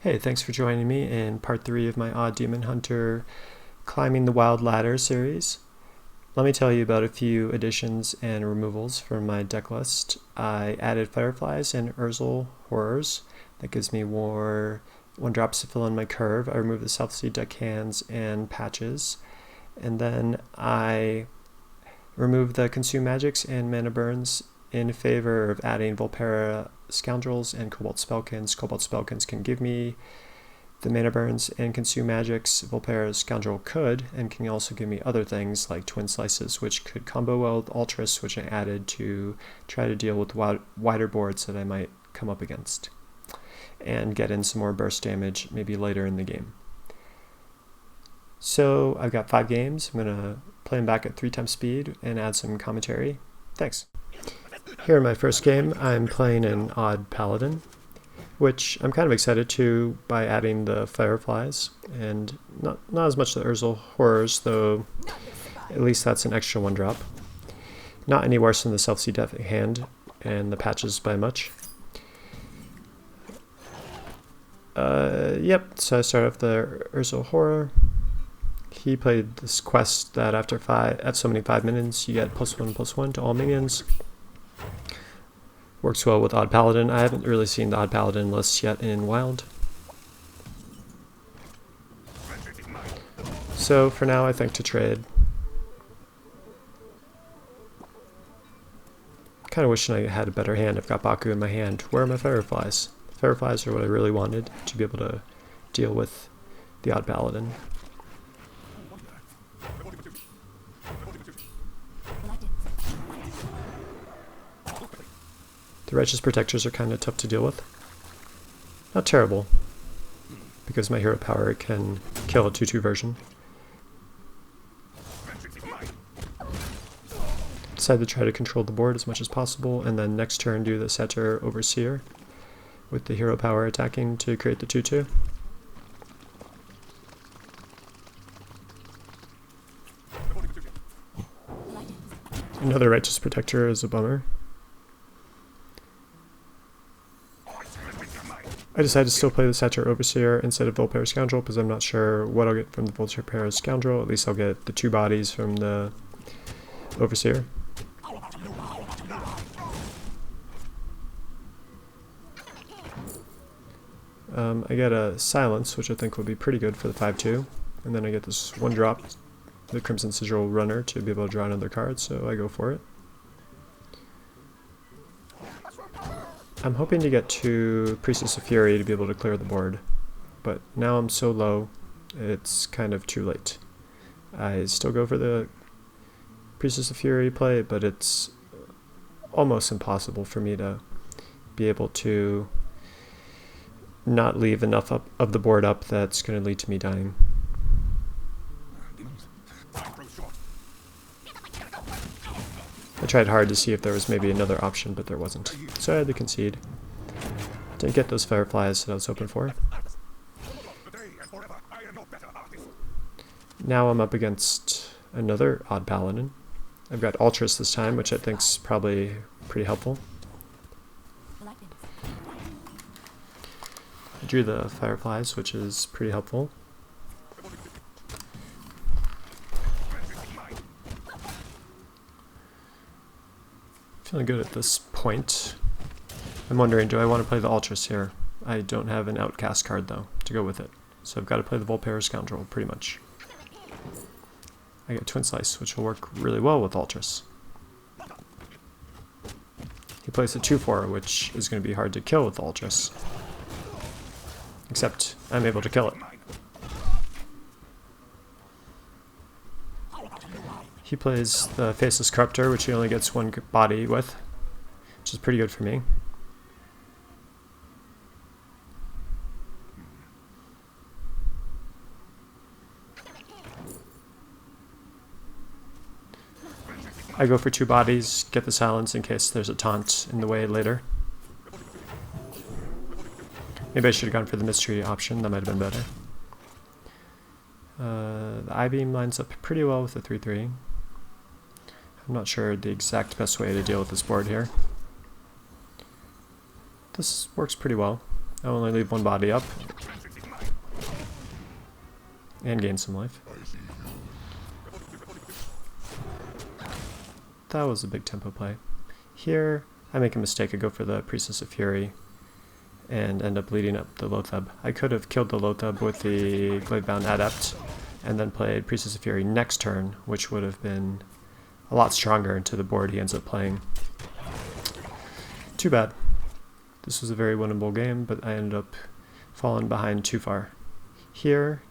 Hey, thanks for joining me in part 3 of my Odd Demon Hunter Climbing the Wild Ladder series. Let me tell you about a few additions and removals from my deck list. I added Fireflies and Urzel Horrors. That gives me more 1-drops to fill in my curve. I removed the Southsea Deckhands and Patches. And then I removed the Consume Magics and Mana Burns in favor of adding Volpera Scoundrels and Cobalt Spellkins. Cobalt Spellkins can give me the Mana Burns and Consume Magics. Volpera Scoundrel could, and can also give me other things like Twin Slices, which could combo well with Ultras, which I added to try to deal with wider boards that I might come up against, and get in some more burst damage maybe later in the game. So I've got 5 games. I'm going to play them back at 3 times speed and add some commentary. Thanks. Here in my first game, I'm playing an Odd Paladin, which I'm kind of excited to by adding the Fireflies, and not as much the Urzel Horrors, though at least that's an extra 1-drop. Not any worse than the Southsea Deckhand and the Patches by much. Yep, so I start off the Urzel Horror. He played this quest that at so many 5 minions, you get +1/+1 to all minions. Works well with Odd Paladin. I haven't really seen the Odd Paladin list yet in Wild. So for now I think to trade. Kind of wishing I had a better hand. I've got Baku in my hand. Where are my Fireflies? Fireflies are what I really wanted to be able to deal with the Odd Paladin. The Righteous Protectors are kind of tough to deal with. Not terrible, because my hero power can kill a 2/2 version. Decide to try to control the board as much as possible, and then next turn do the Satyr Overseer with the hero power attacking to create the 2/2. Another Righteous Protector is a bummer. I decided to still play the Satyr Overseer instead of Volpera Scoundrel because I'm not sure what I'll get from the Volpera Scoundrel. At least I'll get the 2 bodies from the Overseer. I get a Silence, which I think will be pretty good for the 5/2. And then I get this 1-drop, the Crimson Sigil Runner, to be able to draw another card, so I go for it. I'm hoping to get to Priestess of Fury to be able to clear the board, but now I'm so low, it's kind of too late. I still go for the Priestess of Fury play, but it's almost impossible for me to be able to not leave enough of the board up that's going to lead to me dying. I tried hard to see if there was maybe another option, but there wasn't. So I had to concede. Didn't get those Fireflies that I was hoping for. Now I'm up against another Odd Paladin. I've got Ultras this time, which I think's probably pretty helpful. I drew the Fireflies, which is pretty helpful. Feeling good at this point. I'm wondering, do I want to play the Ultras here? I don't have an Outcast card, though, to go with it. So I've got to play the Volpera Scoundrel, pretty much. I get Twin Slice, which will work really well with Ultras. He plays a 2/4, which is going to be hard to kill with Ultras. Except, I'm able to kill it. He plays the Faceless Corruptor, which he only gets 1 body with, which is pretty good for me. I go for 2 bodies, get the Silence in case there's a taunt in the way later. Maybe I should have gone for the Mystery option, that might have been better. The I-Beam lines up pretty well with the 3/3. I'm not sure the exact best way to deal with this board here. This works pretty well. I only leave 1 body up. and gain some life. That was a big tempo play. Here, I make a mistake. I go for the Priestess of Fury and end up leading up the Lothab. I could have killed the Lothab with the Gladebound Adept and then played Priestess of Fury next turn, which would have been a lot stronger into the board he ends up playing. Too bad. This was a very winnable game, but I ended up falling behind too far. Here,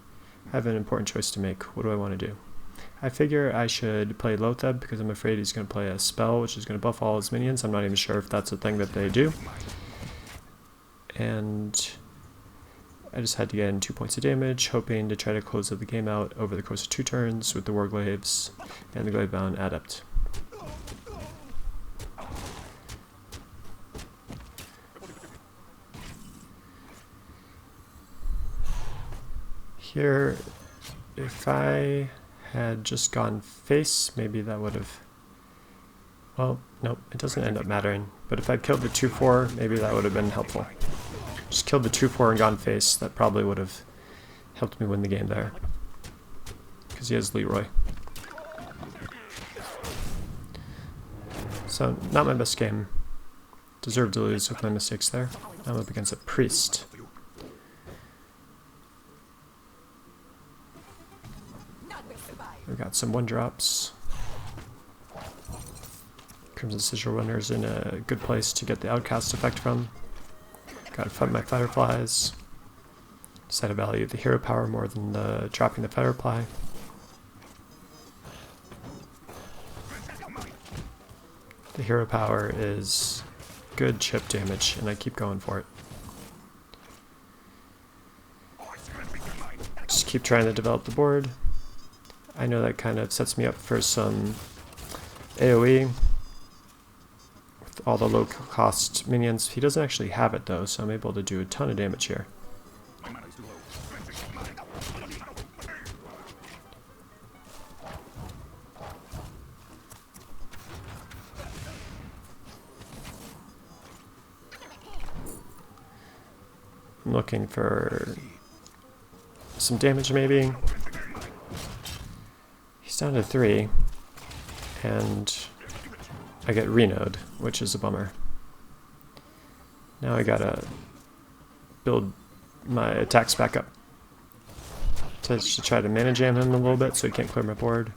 I have an important choice to make. What do I want to do? I figure I should play Lothab because I'm afraid he's going to play a spell which is going to buff all his minions. I'm not even sure if that's a thing that they do. And I just had to get in 2 points of damage, hoping to try to close the game out over the course of 2 turns with the Warglaves and the Gladebound Adept. Here, if I had just gone face, maybe that would have... Well, nope, it doesn't end up mattering. But if I'd killed the 2-4, maybe that would have been helpful. Just killed the 2-4 and gone face, that probably would have helped me win the game there. Because he has Leroy. So, not my best game. Deserved to lose with my mistakes there. I'm up against a priest. We've got some 1-drops. Crimson Sigil Runner's in a good place to get the Outcast effect from. Gotta fight my Fireflies. Decided to value the hero power more than the dropping the Firefly. The hero power is good chip damage, and I keep going for it. Just keep trying to develop the board. I know that kind of sets me up for some AoE with all the low cost minions. He doesn't actually have it though, so I'm able to do a ton of damage here. I'm looking for some damage maybe. He's down to 3, and I get Renoed, which is a bummer. Now I gotta build my attacks back up to try to mana jam him a little bit so he can't clear my board.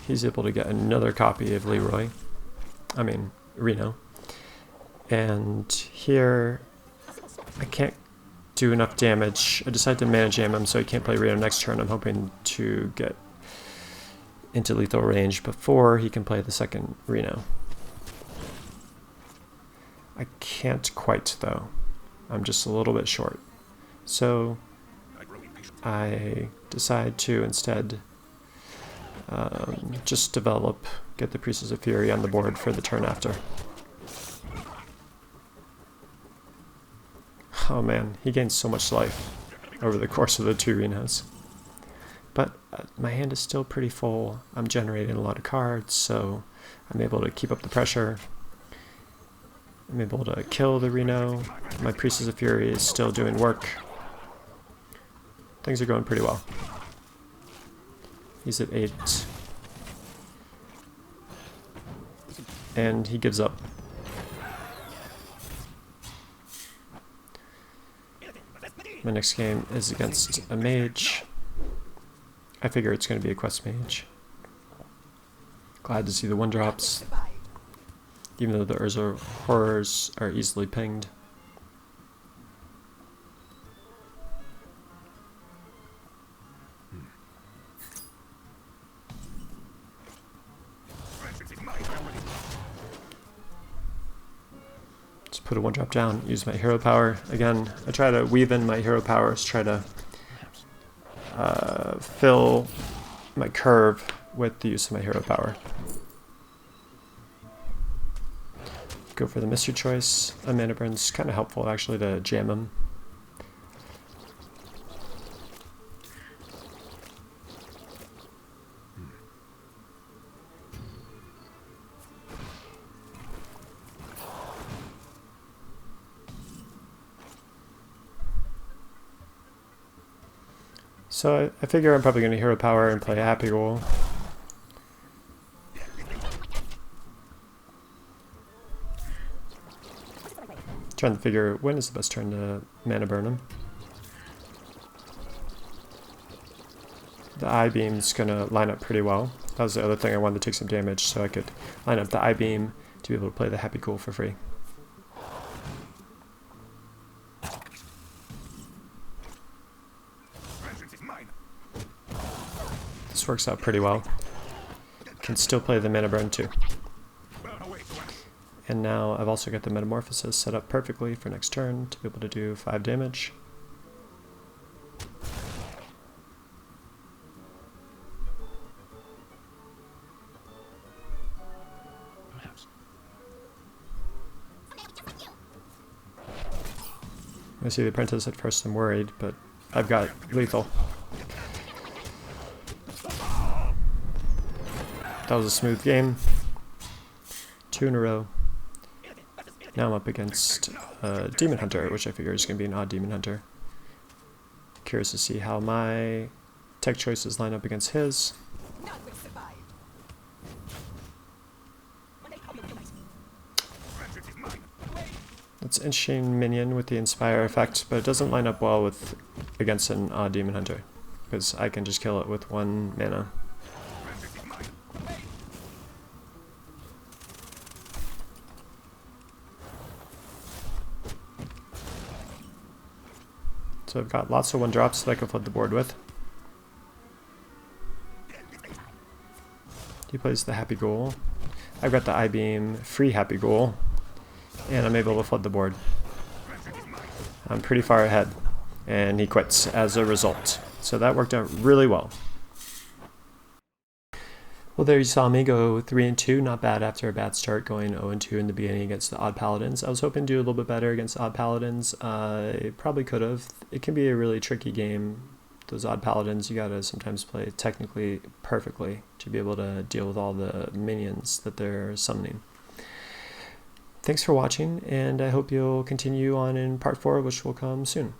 He's able to get another copy of Reno. And here, I can't do enough damage. I decided to mana jam him so he can't play Reno next turn. I'm hoping to get into lethal range before he can play the second Reno. I can't quite though. I'm just a little bit short. So I decide to instead just get the Priestess of Fury on the board for the turn after. Oh man, he gains so much life over the course of the 2 Renos. But my hand is still pretty full. I'm generating a lot of cards, so I'm able to keep up the pressure. I'm able to kill the Reno. My Priestess of Fury is still doing work. Things are going pretty well. He's at 8. And he gives up. My next game is against a mage. I figure it's going to be a quest mage. Glad to see the 1-drops, even though the Urza horrors are easily pinged. Put a 1-drop down, use my hero power. Again, I try to weave in my hero powers, try to fill my curve with the use of my hero power. Go for the mystery choice. A mana burn's kind of helpful actually to jam him. So I figure I'm probably going to hero power and play a happy goal. Trying to figure when is the best turn to mana burn him. The I-beam's going to line up pretty well. That was the other thing, I wanted to take some damage so I could line up the I-beam to be able to play the happy ghoul for free. This works out pretty well. Can still play the mana burn too. And now I've also got the metamorphosis set up perfectly for next turn to be able to do 5 damage. I see the apprentice at first, I'm worried, but I've got lethal. That was a smooth game. 2 in a row. Now I'm up against Demon Hunter, which I figure is going to be an odd Demon Hunter. Curious to see how my tech choices line up against his. It's an interesting minion with the Inspire effect, but it doesn't line up well with against an odd Demon Hunter, because I can just kill it with 1 mana. So I've got lots of 1-drops that I can flood the board with. He plays the Happy Ghoul. I've got the I-beam, free Happy Ghoul, and I'm able to flood the board. I'm pretty far ahead, and he quits as a result. So that worked out really well. Well, there you saw me go 3-2, not bad after a bad start, going 0-2 in the beginning against the Odd Paladins. I was hoping to do a little bit better against the Odd Paladins. I probably could have. It can be a really tricky game. Those Odd Paladins, you gotta sometimes play technically perfectly to be able to deal with all the minions that they're summoning. Thanks for watching, and I hope you'll continue on in part 4, which will come soon.